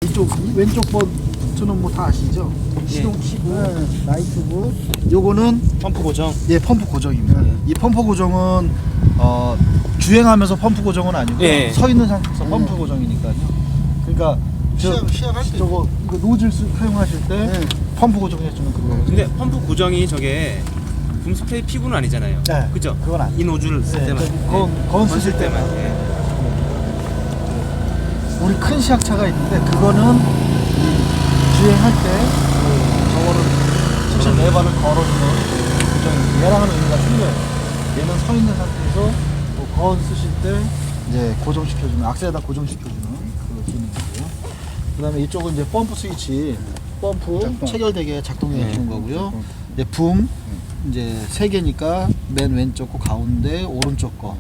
이쪽 왼쪽 버튼은 뭐 다 아시죠? 시동 키고 라이트고 요거는 펌프 고정. 예, 펌프 고정입니다. 이 펌프 고정은 주행하면서 펌프 고정은 아니고 예. 서 있는 상태에서 펌프 고정이니까요. 그러니까 시작할 때 저거 이거 노즐 사용하실 때 펌프 고정해 주는 그거. 근데 펌프 고정이 저게 붐 스프레이 피부는 아니잖아요. 네. 그죠? 그건 아니에요. 이 노즐 쓸 네, 때만. 건 쓰실 때만. 예. 우리 큰 시약차가 있는데 그거는 이 주행할 때 저거를 직접 레버를 걸어주는 고정입니다. 얘랑은 의미가 틀려요. 얘는 서 있는 상태에서 건 쓰실 때 이제 고정시켜주는 악셀에다 고정시켜주는 그 기능이고요. 그 다음에 이쪽은 이제 펌프 스위치, 펌프 작동. 체결되게 작동해 주는 거고요. 이제 붐 이제 3개니까 맨 왼쪽 거 가운데 오른쪽 거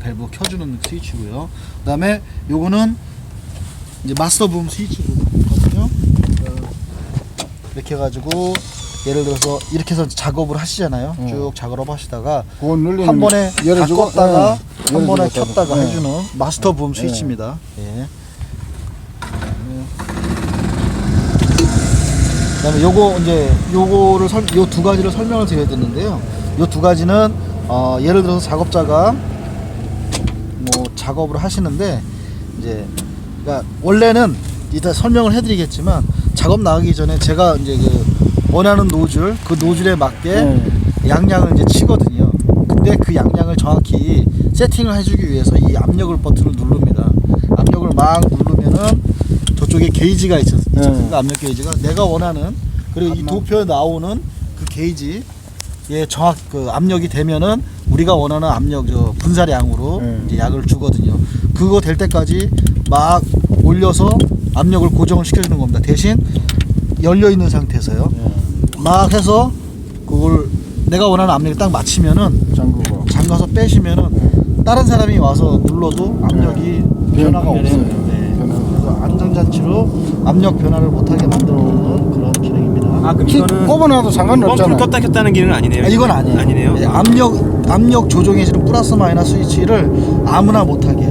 밸브 켜주는 스위치고요. 그 다음에 요거는 이제 마스터 붐 스위치거든요. 이렇게 해가지고 예를 들어서 이렇게 해서 작업을 하시잖아요. 쭉 작업을 하시다가 그거 눌리는 한 번에 다 열어주고, 껐다가 예, 한 번에 열어주고 켰다가 예. 해주는 마스터 붐 스위치입니다. 예. 그다음에 요거 이제 요거를 요 두 가지를 설명을 드려야 되는데요. 요 두 가지는 예를 들어서 작업자가 뭐 작업을 하시는데 이제 그러니까 원래는 이따 설명을 해드리겠지만 작업 나가기 전에 제가 이제 그 원하는 노즐 그 노즐에 맞게 양량을 이제 치거든요. 근데 그 양량을 정확히 세팅을 해주기 위해서 이 압력을 버튼을 누릅니다. 압력을 막 누르면은 저쪽에 게이지가 있죠. 그 압력 게이지가 내가 원하는 그리고 이 도표에 나오는 그 게이지에 정확 그 압력이 되면은 우리가 원하는 압력 저 분사량으로 이제 약을 주거든요. 그거 될 때까지 막 올려서 압력을 고정을 시켜주는 겁니다. 대신 열려 있는 상태에서요. 막 해서 그걸 내가 원하는 압력이 딱 맞추면은 잠가서 빼시면은 다른 사람이 와서 눌러도 압력이 변화가 없어요. 네. 그래서 안전장치로 압력 변화를 못하게 만들어 놓는 그런 기능입니다. 아 그럼 이거는 꼽아놔도 상관은 펌프를 없잖아. 껐다 켰다는 기능은 아니네요. 이건 아니에요. 아니네요. 네, 압력 조정해주는 플러스 마이너스 스위치를 아무나 못하게.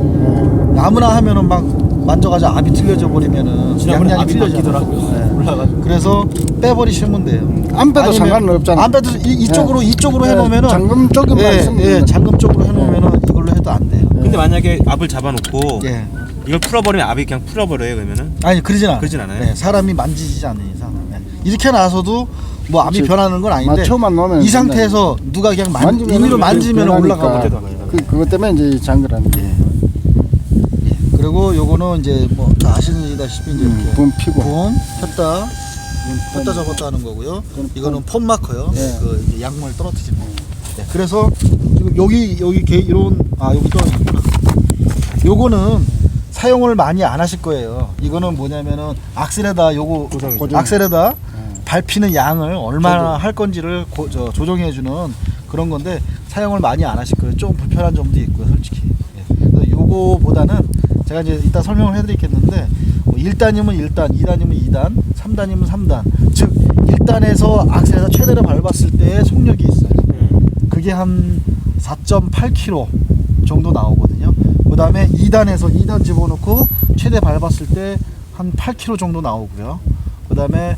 아무나 하면은 막 만져가지고 압이 틀려져 버리면은 지난번에 압이 틀려지더라고요. 바뀌더라고요. 올라가지고. 그래서 빼버리시면 돼요. 안 빼도 아니면 상관은 없잖아. 안 빼도 이쪽으로 해놓으면은 잠금 쪽에만 있으면 잠금 쪽으로 해놓으면은 이걸로 해도 안 돼요. 근데 만약에 압을 잡아놓고 예. 이걸 풀어버리면 압이 그냥 풀어버려요 그러면은? 아니 그러진 않아요. 그러진 않아요? 네, 사람이 만지지 않는 이상. 네. 이렇게 나서도 뭐 압이 그치. 변하는 건 아닌데 맞춰만 놓으면 이 상태에서 누가 그냥 만지면은 임의로 만지면 변하니까. 올라가 버리더라고요. 그것 때문에 이제 잠그라는 게. 그리고 요거는 이제 뭐 다 아시다시피 이제 이렇게 붐 피고. 붐 폈다 접었다 하는 거고요. 이거는 폼 마커요. 예. 그 이제 약물 떨어뜨리는 거. 네, 그래서 지금 여기 이런 여기 떨어졌구나. 요거는 사용을 많이 안 하실 거예요. 이거는 뭐냐면은 악셀에다 요거 고정. 악셀에다 밟히는 양을 얼마나 할 건지를 조정해 주는 그런 건데 사용을 많이 안 하실 거예요. 좀 불편한 점도 있고요, 솔직히. 예. 그래서 요거보다는 제가 이제 이따 설명을 해드리겠는데 1단이면 1단, 2단이면 2단, 3단이면 3단. 즉 1단에서 악셀에다 최대로 밟았을 때의 속력이 있어요. 그게 한 4.8kg 정도 나오거든요. 그 다음에 2단 집어넣고 최대 밟았을 때 한 8kg 정도 나오고요. 그 다음에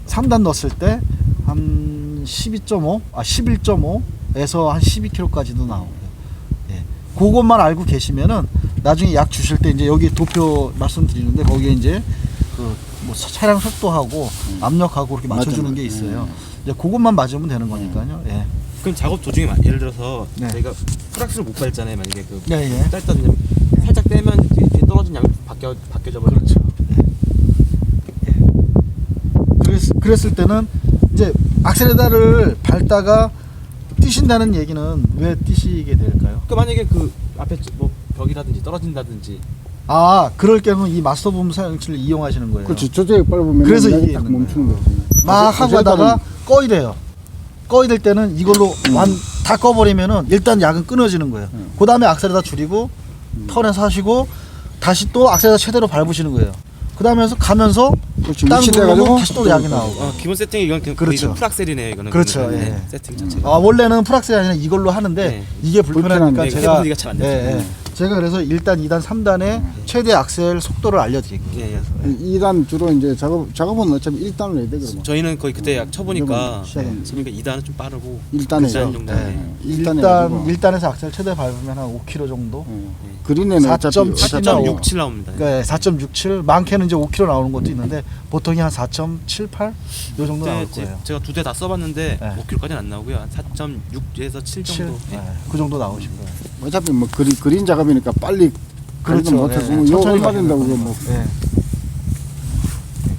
3단 넣었을 때 한 11.5에서 한 12kg까지도 나오고요. 예. 그것만 알고 계시면은 나중에 약 주실 때 이제 여기 도표 말씀드리는데 거기에 이제 그 뭐 차량 속도하고 압력하고 이렇게 맞춰주는 게 있어요. 이제 그것만 맞으면 되는 거니까요. 예. 그럼 작업 도중에 예를 들어서 네. 저희가 프락스를 못 밟잖아요. 만약에 그 네, 예. 짧다면 살짝 떼면 뒤에 떨어진 양이 바뀌어져 버리죠. 그렇죠. 예. 그랬을 때는 이제 악셀에다를 밟다가 뛰신다는 얘기는 왜 뛰시게 될까요? 그러니까 만약에 그 앞에 뭐 벽이라든지 떨어진다든지 그럴 경우 이 마스터 붐 사용치를 이용하시는 거예요. 그렇지. 저쪽에 밟으면 그래서 약이 이게 딱 있는 멈추는 거지. 막 하고 하다가 꺼야 돼요. 꺼야 될 때는 이걸로 다 꺼버리면은 일단 약은 끊어지는 거예요. 그 다음에 악셀에다 줄이고 턴에서 하시고 다시 또 악셀에다 최대로 밟으시는 거예요. 그 다음에 가면서 그렇지. 땅 위치돼가지고 누르면 다시 또 약이 나오고. 기본 세팅이 이건 그렇죠. 프락셀이네요. 이거는 그렇죠. 그러면. 예. 네, 세팅 자체가. 원래는 프락셀이 아니라 이걸로 하는데 네. 이게 불편하니까 불편한데 제가 해보기가 잘 안 되죠. 제가 그래서 1단, 2단, 3단의 최대 악셀 속도를 알려드릴게요. 예, 예. 2단 주로 이제 작업은 어차피 1단을 해야 돼 그러면. 저희는 거의 그때 약 쳐보니까 시작은. 그러니까 2단은 좀 빠르고 1단에 2단 정도. 네. 일단에 1단에서 악셀 최대 밟으면 한 5km 정도. 그린에는 어차피 4.67 나옵니다. 그러니까 4.67, 많게는 이제 5km 나오는 것도 있는데 보통이 한 4.78? 요 정도 나올 거예요. 제가 두 대 다 써봤는데 네. 5km까지는 안 나오고요. 한 4.6에서 7 정도. 예. 그 정도 나오실 거예요. 어차피 뭐 그린 작업이니까 빨리 그렇죠. 못해서 예, 요 천천히 얼마 가시면 된다고 돼요. 뭐. 예.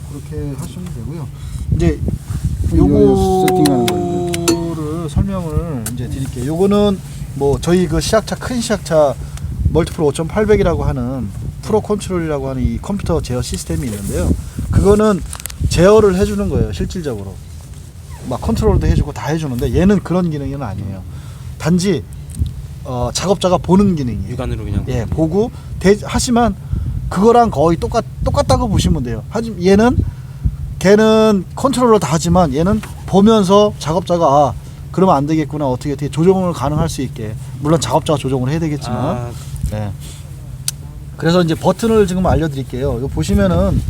그렇게 하시면 되고요. 이제 세팅하는 거. 요거를 설명을 이제 드릴게요. 요거는 뭐 저희 그 시약차 큰 시약차 멀티플 5800이라고 하는 프로 컨트롤이라고 하는 이 컴퓨터 제어 시스템이 있는데요. 그거는 제어를 해주는 거예요. 실질적으로 막 컨트롤도 해주고 다 해주는데 얘는 그런 기능은 아니에요. 단지 작업자가 보는 기능이에요. 육안으로 그냥. 예, 보고 하지만 그거랑 거의 똑같다고 보시면 돼요. 하지만 걔는 컨트롤을 다 하지만 얘는 보면서 작업자가 아 그러면 안 되겠구나 어떻게 조정을 가능할 수 있게 물론 작업자가 조정을 해야 되겠지만 아, 예. 그래서 이제 버튼을 지금 알려드릴게요. 요 보시면은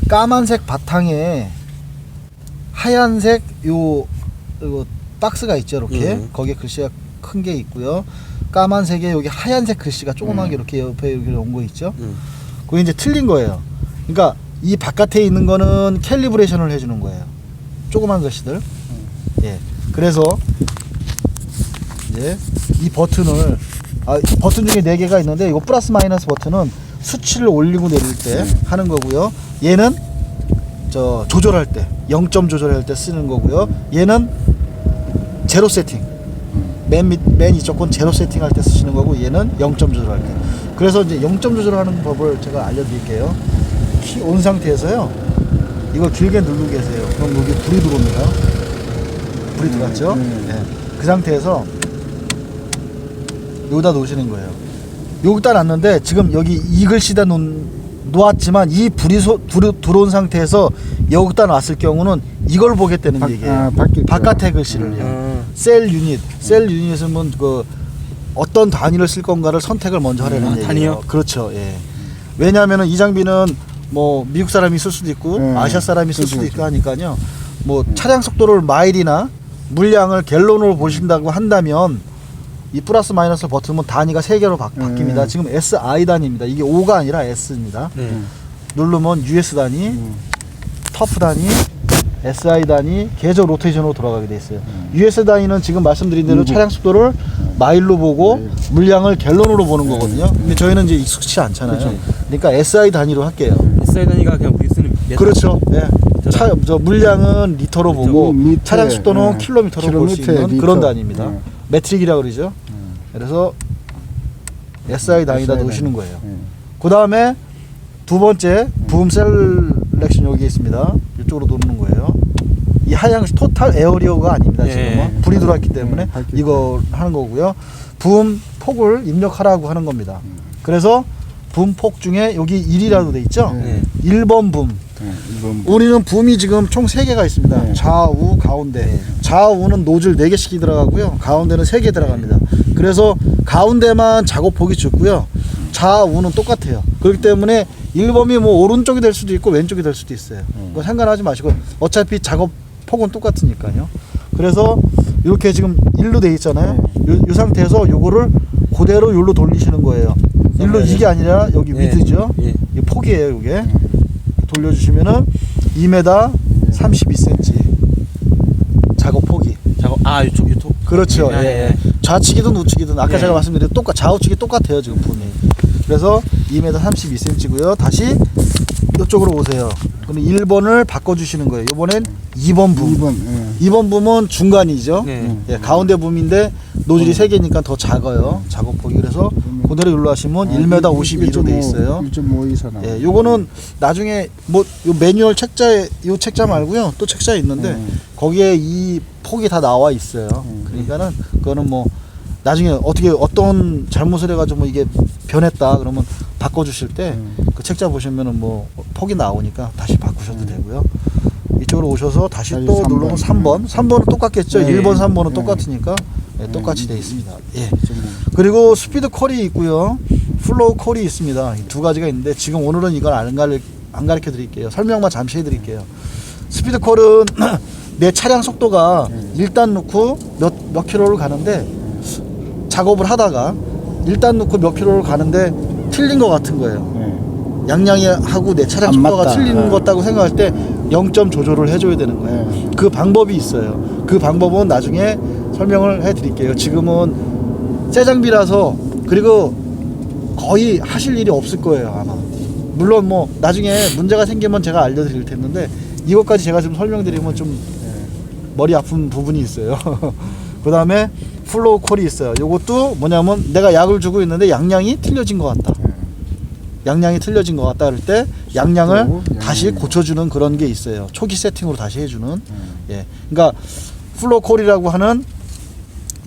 까만색 바탕에 하얀색 요 박스가 있죠. 이렇게 거기에 글씨가 큰 게 있고요. 까만색에 여기 하얀색 글씨가 조그맣게 이렇게 옆에 여기 온 거 있죠. 그게 이제 틀린 거예요. 그러니까 이 바깥에 있는 거는 캘리브레이션을 해주는 거예요. 조그만 글씨들. 예. 그래서 이제 이 버튼을 버튼 중에 4개가 있는데 이거 플러스 마이너스 버튼은 수치를 올리고 내릴 때 하는 거고요. 얘는 저 조절할 때 0점 조절할 때 쓰는 거고요. 얘는 제로 세팅. 맨 이쪽 건 제로 세팅할 때 쓰시는 거고 얘는 0점 조절할 때. 그래서 이제 0점 조절하는 법을 제가 알려드릴게요. 키 온 상태에서요. 이걸 길게 누르고 계세요. 그럼 여기 불이 들어옵니다. 불이 들어왔죠? 네. 그 상태에서 여기다 놓으시는 거예요. 여기다 놨는데 지금 여기 이 글씨다 놓았지만 이 불이 들어온 상태에서 여기다 놨을 경우는 이걸 보겠다는 얘기예요. 바깥의 글씨를요. 셀 유닛은 그 어떤 단위를 쓸 건가를 선택을 먼저 하려는 얘기예요. 단위요? 그렇죠. 예. 왜냐하면은 이 장비는 뭐 미국 사람이 쓸 수도 있고 아시아 사람이 쓸 수도 있고 하니까요. 뭐 차량 속도를 마일이나 물량을 갤런으로 보신다고 한다면 이 플러스 마이너스 버튼은 단위가 3개로 바뀝니다. 지금 SI 단위입니다. 이게 5가 아니라 S입니다. 누르면 US 단위, 터프 단위, SI 단위, 계절 로테이션으로 돌아가게 돼 있어요. US 단위는 지금 말씀드린 대로 차량 속도를 마일로 보고 물량을 갤런으로 보는 거거든요. 근데 저희는 이제 익숙치 않잖아요. 그러니까 SI 단위로 할게요. SI 단위가 그냥 우리 쓰는 그렇죠. 예. 저 물량은 리터로 보고 차량 속도는 킬로미터로 볼 수 있는 리터. 그런 단위입니다. 메트릭이라고 그러죠. 그래서 SI 단위다 놓으시는 거예요. 그 다음에 두 번째 붐 셀렉션 여기 있습니다. 이쪽으로 누르는 거예요. 이 하얀 것이 토탈 에어리어가 아닙니다. 지금은 불이 들어왔기 때문에 이거 하는 거고요. 붐 폭을 입력하라고 하는 겁니다. 그래서 붐 폭 중에 여기 1이라고 돼 있죠. 1번 붐. 우리는 붐이 지금 총 3개가 있습니다. 좌우, 가운데. 좌우는 노즐 4개씩이 들어가고요. 가운데는 3개 들어갑니다. 그래서 가운데만 작업폭이 좁고요. 좌우는 똑같아요. 그렇기 때문에 1범이 뭐 오른쪽이 될 수도 있고 왼쪽이 될 수도 있어요. 그거 상관하지 마시고 어차피 작업폭은 똑같으니까요. 그래서 이렇게 지금 1로 돼 있잖아요. 이 상태에서 요거를 그대로 여기로 돌리시는 거예요. 일로 이게 아니라 여기 위드죠. 이 폭이에요. 이게 돌려주시면은 2m 32cm 작업 폭이. 유토. 그렇죠. 예. 좌측이든 우측이든 아까 제가 말씀드린 좌우측이 똑같아요. 지금 붐이. 그래서 2m 32cm고요. 다시 이쪽으로 오세요. 그럼 1번을 바꿔주시는 거예요. 이번엔 2번 붐. 2번 붐은 중간이죠. 예, 가운데 붐인데 노즐이 3개니까 더 작아요. 작업폭이. 그래서 그대로 눌러하시면 1m 52로 돼 있어요. 1.5 이상. 예, 요거는 나중에 뭐 요 매뉴얼 책자에 요 책자 말고요. 또 책자에 있는데 거기에 이 폭이 다 나와 있어요. 그러니까는 그거는 뭐 나중에 어떤 잘못을 해가지고 뭐 이게 변했다 그러면 바꿔주실 때 그 책자 보시면은 뭐 폭이 나오니까 다시 바꾸셔도 되고요. 이쪽으로 오셔서 다시 또 누르면 3번. 3번은 똑같겠죠. 1번, 3번은 똑같으니까 예, 똑같이 되어 있습니다. 예. 정말. 그리고 스피드 콜이 있고요. 플로우 콜이 있습니다. 이 두 가지가 있는데 지금 오늘은 이걸 안 가르쳐 드릴게요. 설명만 잠시 해 드릴게요. 스피드 콜은 내 차량 속도가 1단 놓고 몇 킬로를 가는데 작업을 하다가 1단 놓고 몇 킬로를 가는데 틀린 것 같은 거예요. 네. 양양이 하고 내 차량 안 속도가 맞다. 틀리는 네. 것 같다고 생각할 때 0점 조절을 해줘야 되는 거예요. 네. 그 방법이 있어요. 그 방법은 나중에 설명을 해드릴게요. 지금은 새 장비라서 그리고 거의 하실 일이 없을 거예요 아마. 물론 뭐 나중에 문제가 생기면 제가 알려드릴 텐데 이것까지 제가 지금 설명드리면 좀 머리 아픈 부분이 있어요. 그 다음에 플로우 콜이 있어요. 이것도 뭐냐면 내가 약을 주고 있는데 양량이 틀려진 것 같다. 양량이 틀려진 것 같다 할 때 양량을 다시 고쳐주는 그런 게 있어요. 초기 세팅으로 다시 해주는. 예, 그러니까 플로우 콜이라고 하는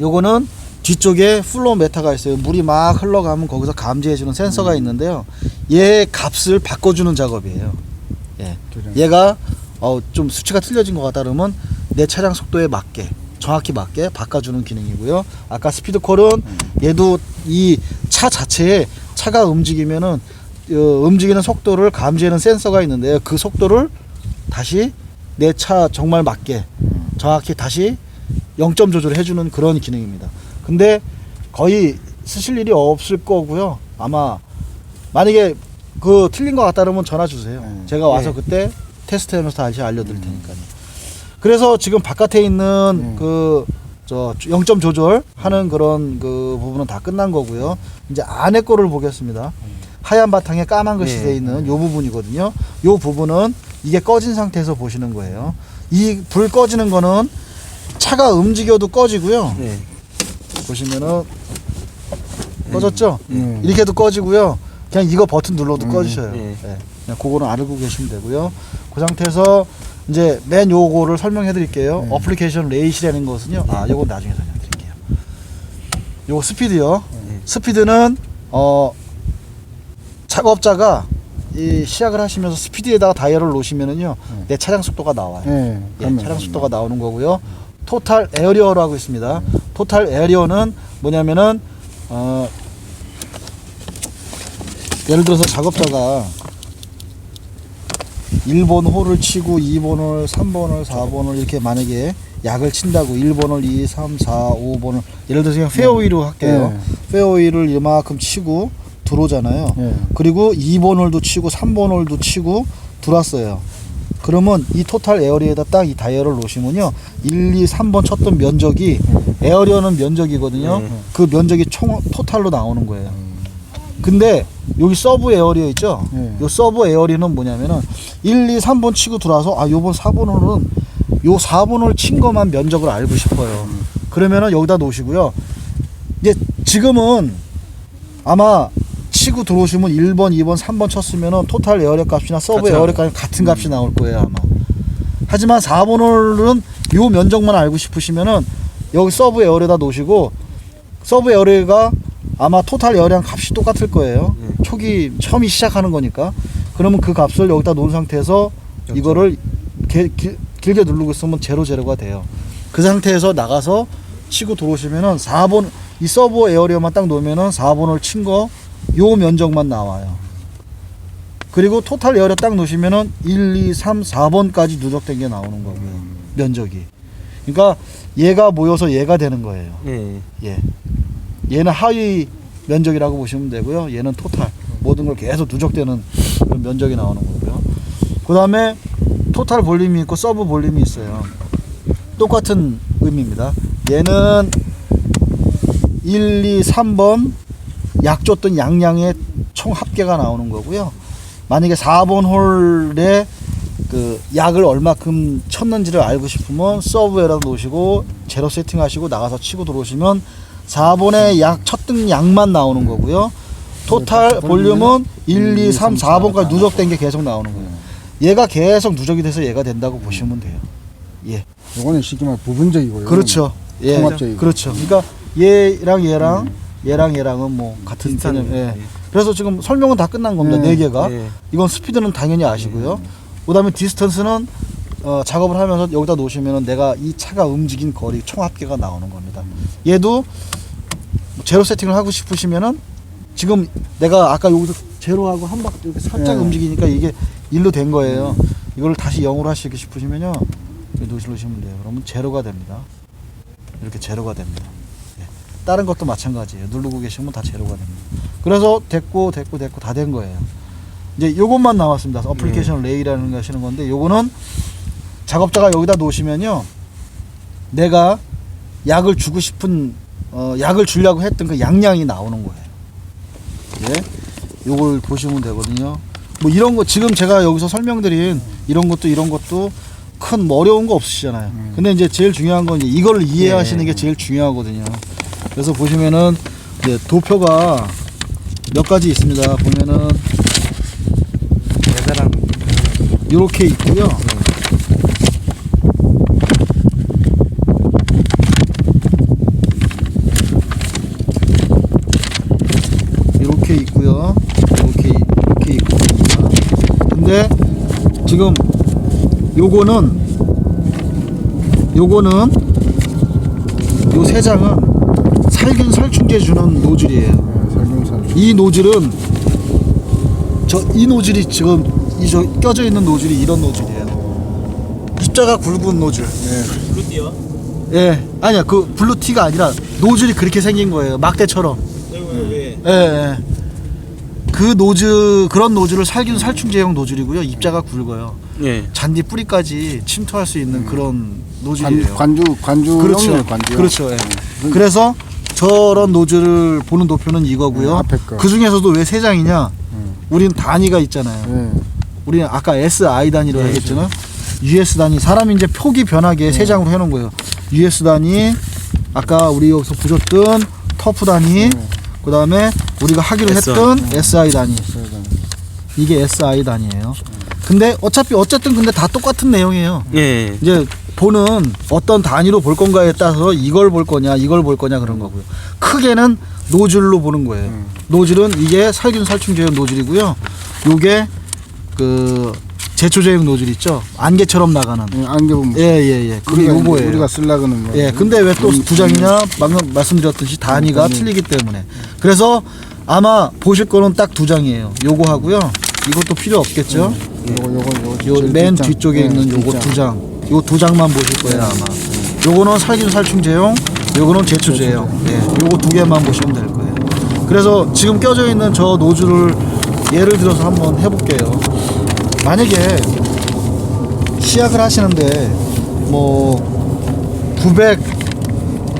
요거는 뒤쪽에 플로우 메타가 있어요. 물이 막 흘러가면 거기서 감지해주는 센서가 있는데요. 얘 값을 바꿔주는 작업이에요. 예, 얘가 좀 수치가 틀려진 것 같다 그러면 내 차량 속도에 맞게 정확히 맞게 바꿔주는 기능이고요. 아까 스피드콜은 얘도 이 차 자체에 차가 움직이면은 움직이는 속도를 감지하는 센서가 있는데요. 그 속도를 다시 내 차 정말 맞게 정확히 다시 0점 조절을 해주는 그런 기능입니다. 근데 거의 쓰실 일이 없을 거고요. 아마 만약에 그 틀린 것 같다 그러면 전화 주세요. 제가 와서 그때 테스트하면서 다시 알려드릴 테니까요. 그래서 지금 바깥에 있는 그 저 0점 조절하는 그런 그 부분은 다 끝난 거고요. 이제 안에 거를 보겠습니다. 하얀 바탕에 까만 글씨 되어 있는 요 부분이거든요. 요 부분은 이게 꺼진 상태에서 보시는 거예요. 이 불 꺼지는 거는 차가 움직여도 꺼지고요. 네. 보시면은 꺼졌죠? 이렇게 해도 꺼지고요. 그냥 이거 버튼 눌러도 꺼지셔요. 네. 네. 그냥 그거는 알고 계시면 되고요. 그 상태에서 이제 맨 요거를 설명해 드릴게요. 어플리케이션 레이시라는 것은요. 요건 나중에 설명 드릴게요. 요거 스피드요. 스피드는 작업자가 이 시작을 하시면서 스피드에다가 다이얼을 놓으시면은요. 내 차량 속도가 나와요. 예, 차량 속도가 나오는 거고요. 토탈 에어리어라고 있습니다. 토탈 에어리어는 뭐냐면은 예를 들어서 작업자가 1번 홀을 치고 2번 홀, 3번 홀, 4번 홀 이렇게 만약에 약을 친다고 1번 홀, 2, 3, 4, 5번 홀 예를 들어서 그냥 페어웨이로 할게요. 페어웨이를 이만큼 치고 들어오잖아요. 그리고 2번 홀도 치고 3번 홀도 치고 들어왔어요. 그러면 이 토탈 에어리어에다 딱 이 다이얼을 놓으시면요 1, 2, 3번 쳤던 면적이 에어리어는 면적이거든요. 그 면적이 총 토탈로 나오는 거예요. 근데 여기 서브 에어리어 있죠? 요 서브 에어리어는 뭐냐면은 1, 2, 3번 치고 들어와서 요번 4번 홀은 요 4번 홀 친 것만 면적을 알고 싶어요. 그러면은 여기다 놓으시고요. 이제 지금은 아마 치고 들어오시면 1번, 2번, 3번 쳤으면은 토탈 에어리어 값이나 서브 그렇죠. 에어리어 값이 같은 값이 나올 거예요, 아마. 하지만 4번 홀은 요 면적만 알고 싶으시면은 여기 서브 에어리어에다 놓으시고 서브 에어리어가 아마 토탈 에어리어 값이 똑같을 거예요. 초기 처음이 시작하는 거니까. 그러면 그 값을 여기다 놓은 상태에서 이거를 길게 누르고 있으면 제로가 돼요. 그 상태에서 나가서 치고 들어오시면은 4번 이 서브 에어리어만 딱 놓으면은 4번을 친 거 요 면적만 나와요. 그리고 토탈 에어리어 딱 놓으시면은 1, 2, 3, 4번까지 누적된 게 나오는 거고요. 면적이. 그러니까 얘가 모여서 얘가 되는 거예요. 예. 얘는 하위 면적이라고 보시면 되고요. 얘는 토탈. 모든 걸 계속 누적되는 그런 면적이 나오는 거고요. 그 다음에 토탈 볼륨이 있고 서브 볼륨이 있어요. 똑같은 의미입니다. 얘는 1, 2, 3번 약 줬던 양량의 총 합계가 나오는 거고요. 만약에 4번 홀에 그 약을 얼마큼 쳤는지를 알고 싶으면 서브에다 놓으시고 제로 세팅하시고 나가서 치고 들어오시면 4번에 약 쳤던 양만 나오는 거고요. 토탈 볼륨은 1, 2, 3, 4번까지 누적된 게 계속 나오는 거예요. 얘가 계속 누적이 돼서 얘가 된다고 보시면 돼요. 예. 요거는 쉽게 말해 부분적이고요. 그렇죠. 예. 통합적이고. 그렇죠. 그러니까 얘랑은 뭐 같은 개념. 예. 그래서 지금 설명은 다 끝난 겁니다. 네 개가. 이건 스피드는 당연히 아시고요. 그다음에 디스턴스는 작업을 하면서 여기다 놓으시면은 내가 이 차가 움직인 거리 총 합계가 나오는 겁니다. 얘도 제로 세팅을 하고 싶으시면은 지금 내가 아까 여기서 제로하고 한 바퀴 이렇게 살짝 네. 움직이니까 이게 1로 된 거예요. 이걸 다시 0으로 하시고 싶으시면요 누르시면 돼요. 그러면 제로가 됩니다. 이렇게 제로가 됩니다. 예. 다른 것도 마찬가지예요. 누르고 계시면 다 제로가 됩니다. 그래서 됐고 다 된 거예요. 이제 요것만 남았습니다. 어플리케이션 레이라는 거 하시는 건데 요거는 작업자가 여기다 놓으시면요 내가 약을 주고 싶은 약을 주려고 했던 그 양량이 나오는 거예요. 예. 요걸 보시면 되거든요. 뭐 이런 거 지금 제가 여기서 설명드린 이런 것도 큰 뭐 어려운 거 없으시잖아요. 근데 이제 제일 중요한 건 이제 이걸 이해하시는 게 제일 중요하거든요. 그래서 보시면은 이제 도표가 몇 가지 있습니다. 보면은 대단한 이렇게 있고요. 이렇게 있고요. 이렇게 있습니다. 근데 지금 요거는 요 세 장은 살균 살충제 주는 노즐이에요. 설명살. 이 노즐은 이 노즐이 지금 저 껴져 있는 노즐이 이런 노즐이에요. 입자가 굵은 노즐. 블루띠어. 예, 아니야 그 블루티가 아니라 노즐이 그렇게 생긴 거예요. 막대처럼. 왜? 예. 그 그런 노즐을 살균 살충제용 노즐이고요. 입자가 굵어요. 예. 잔디 뿌리까지 침투할 수 있는 그런 노즐이에요. 관주 그렇죠. 관주. 그렇죠. 예. 그래서 저런 노즐을 보는 도표는 이거고요. 앞에 거. 그 중에서도 왜 세 장이냐? 우리는 단위가 있잖아요. 우리는 아까 SI 단위로 하겠잖아요. US 단위. 사람이 이제 폭이 변하게 세 장으로 해놓은 거예요. US 단위, 아까 우리 여기서 보셨던 터프 단위, 그 다음에 우리가 하기로 했던 SI 단위. 이게 SI 단위예요. 근데 어쨌든 근데 다 똑같은 내용이에요. 예. 이제 보는 어떤 단위로 볼 건가에 따라서 이걸 볼 거냐 이걸 볼 거냐 그런 거고요. 크게는 노즐로 보는 거예요. 노즐은 이게 살균 살충제용 노즐이고요. 요게 그 제초제용 노즐 있죠. 안개처럼 나가는. 안개 보면. 예. 그게 요거예요. 우리가 쓰려고는 거. 예. 근데 왜 또 두 장이냐? 방금 말씀드렸듯이 단위가 틀리기 때문에. 그래서 아마 보실 거는 딱 두 장이에요. 요거 하고요. 이것도 필요 없겠죠. 요 맨 뒤쪽에 있는 요거 두 장. 요 두 장만 보실 거예요 아마. 요거는 살균 살충제용, 요거는 제초제용. 예, 요거 두 개만 보시면 될 거예요. 그래서 지금 껴져 있는 저 노즐을 예를 들어서 한번 해볼게요. 만약에 시약을 하시는데 뭐 900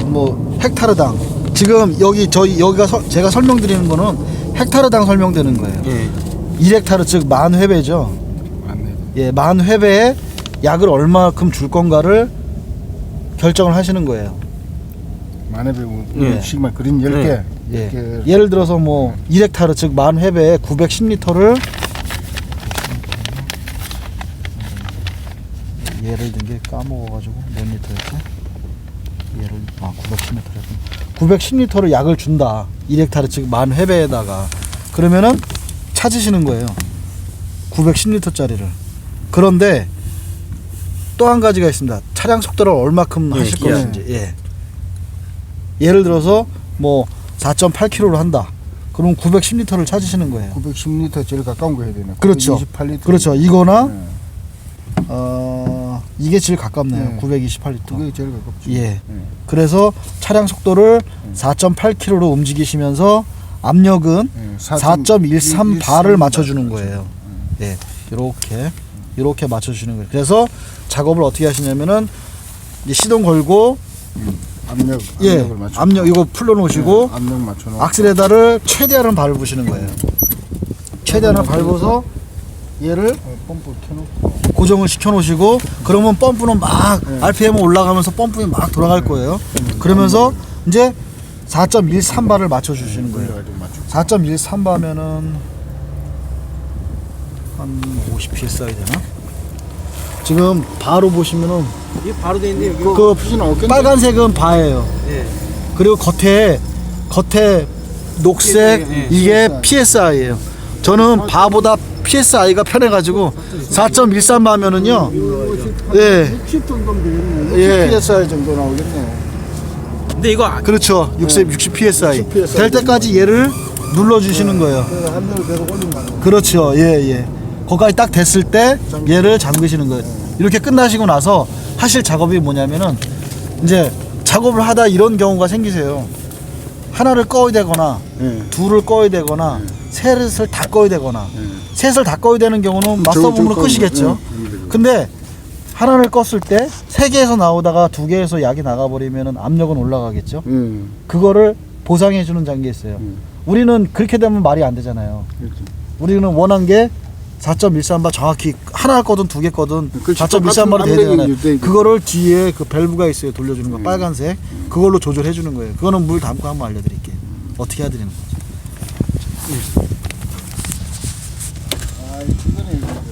뭐 헥타르당 지금 여기가 제가 설명드리는 거는 헥타르당 설명되는 거예요. 예. 1헥타르 즉 10,000회배죠. 예, 10,000회배에 약을 얼마큼 줄 건가를 결정을 하시는 거예요. 만에 배우 예. 시그마 그린 10개. 예. 예를 들어서 뭐 1헥타르 즉 10,000회배에 910리터를 예를 든 게 까먹어가지고 몇 리터였지? 예를 910리터였구나. 910리터를 약을 준다. 1헥타르 즉 10,000회배에다가 그러면은 찾으시는 거예요. 910리터짜리를. 그런데 또 한 가지가 있습니다. 차량 속도를 얼마큼 하실 것인지. 예. 예를 들어서 뭐 4.8km로 한다. 그럼 910리터를 찾으시는 거예요. 910리터 제일 가까운 거 해야 되네. 그렇죠. 928리터. 그렇죠. 이거나 네. 이게 제일 가깝네요. 네. 928리터. 그게 제일 가깝죠. 예. 네. 그래서 차량 속도를 4.8km로 움직이시면서 압력은 4.13 바를 맞춰주는 거예요. 예, 이렇게 맞춰주는 거예요. 그래서 작업을 어떻게 하시냐면은 이제 시동 걸고 압력을 맞춰. 압력 이거 풀어놓으시고 압력 맞춰놓고 악셀레다를 최대한을 밟으시는 거예요. 최대한을 밟아서 얘를 펌프 켜놓고 고정을 시켜놓으시고 그러면 펌프는 막 RPM 올라가면서 펌프가 막 돌아갈 거예요. 그러면서 이제 4.13바를 맞춰주시는 거예요. 4.13바면은 한 50psi 되나? 지금 바로 보시면은 이게 바로 돼 있는데 여기. 그 표시는 없겠네. 빨간색은 바예요. 예. 그리고 겉에 녹색 예. 이게 PSI예요. 저는 바보다 PSI가 편해가지고 4.13바면은요. 예. 60 정도면 되겠네. 예. 60 PSI 정도 나오겠네. 근데 이거 그렇죠. 60 psi. 60 PSI. 될 때까지 얘를 눌러주시는 거예요. 그래서 한 대를 계속 올린다는 그렇죠. 예. 거기까지 딱 됐을 때 얘를 잠그시는 거예요. 이렇게 끝나시고 나서 하실 작업이 뭐냐면은 이제 작업을 하다 이런 경우가 생기세요. 하나를 꺼야 되거나 예. 둘을 꺼야 되거나 셋을 다 꺼야 되거나 셋을 다 꺼야 되는 경우는 저거 맞서봄으로 꺼면, 끄시겠죠. 예. 근데 하나를 껐을 때 3개에서 나오다가 2개에서 약이 나가버리면 압력은 올라가겠죠. 그거를 보상해 주는 장비가 있어요. 우리는 그렇게 되면 말이 안 되잖아요. 그렇죠. 우리는 원한 게 4.13bar 정확히 하나 거든 2개 거든 그렇죠. 4.13bar이 돼야 되잖아요. 압력이 그거를 뒤에 그 밸브가 있어요. 돌려주는 거 빨간색. 그걸로 조절해 주는 거예요. 그거는 물 담고 한번 알려드릴게요. 어떻게 해야 되는 거죠. 아, 이거